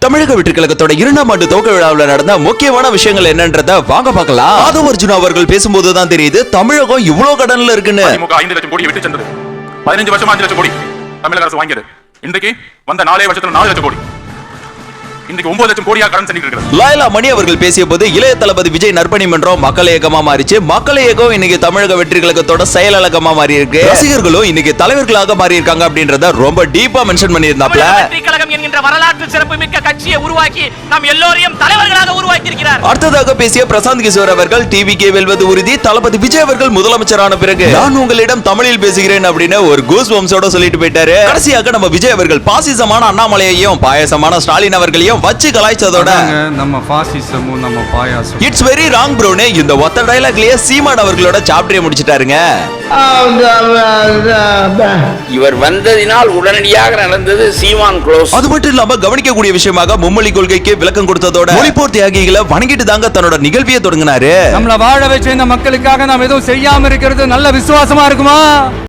தமிழக வெற்றி கழகத்தோட 2ஆம் ஆண்டு துவக்க விழாவில் நடந்த முக்கியமான விஷயங்கள் என்னன்றத வாங்க பார்க்கலாம். ஆதவ அர்ஜுனா அவர்கள் பேசும்போதுதான் தெரியுது தமிழகம் இவ்வளவு கடன்ல இருக்குன்னு. 5 லட்சம் கோடி விட்டு சென்றது. 15 வருஷமா 5 லட்சம் கோடி தமிழக அரசு வாங்கியது. இன்றைக்கு வந்த 4 வருஷத்துல 4 லட்சம் கோடி. இன்றைக்கு 9 லட்சம் கோடியா கடன் செஞ்சிட்டு இருக்கிறது. லாயலா மணி அவர்கள் பேசிய போது இளைய தளபதி விஜய் நற்பணி மன்றம் மக்கள் இயக்கமா மாறிச்சு. மக்கள் இயக்கம் இன்னைக்கு தமிழக வெற்றி கழகத்தோட செயலகமா மாறி இருக்கு. ரசிகர்களும் இன்னைக்கு தலைவர்களாக மாறி இருக்காங்க அப்படின்றத ரொம்ப டீப்பா மென்ஷன் பண்ணியிருந்தாப்ல. வெற்றி கழகம் என்கின்ற வரலாற்று சிறப்பு மிக்க கட்சியை உருவாக்கி நாம் எல்லோரையும் தலைவர்களாக உருவாக்கி இருக்கிறார். அடுத்ததாக பேசிய பிரசாந்த் கிஷோர் அவர்கள் டிவிகே வெல்வது உறுதி, தளபதி விஜய் அவர்கள் முதலமைச்சரான பிறகு நான் உங்களிடம் தமிழில் பேசுகிறேன் அப்படின்னு ஒரு கூஸ் பம்ப்ஸோட சொல்லிட்டு போயிட்டாரு. கடைசியாக நம்ம விஜய் அவர்கள் பாசிசமான அண்ணாமலையையும் பாயசமான ஸ்டாலின் அவர்களையும் வச்சு கலாய்ச்சதோட நம்ம பாசிசமும் நம்ம பாயாசம் இட்ஸ் வெரி ராங் ப்ரோனே இந்த ஒத்த டயலாக்லயே சீமான் அவர்களோட சாப்டரே முடிச்சிட்டாருங்க. இவர் வந்ததினால் உடனடியாக நடந்தது சீமான் க்ளோஸ். அது மட்டும் இல்லாம கவனிக்கக்கூடிய விஷயமாக மும்மொழி கொள்கைக்கு விளக்கம் கொடுத்ததோட மொழிப்போர் தியாகிகளை வணங்கிட்டு தாங்க தன்னோட நிகழ்வியை தொடங்கினாரு. நம்மள வாழ வச்ச இந்த மக்களுக்காக நாம் எதுவும் செய்யாம இருக்கிறது நல்ல விசுவாசமா இருக்குமா?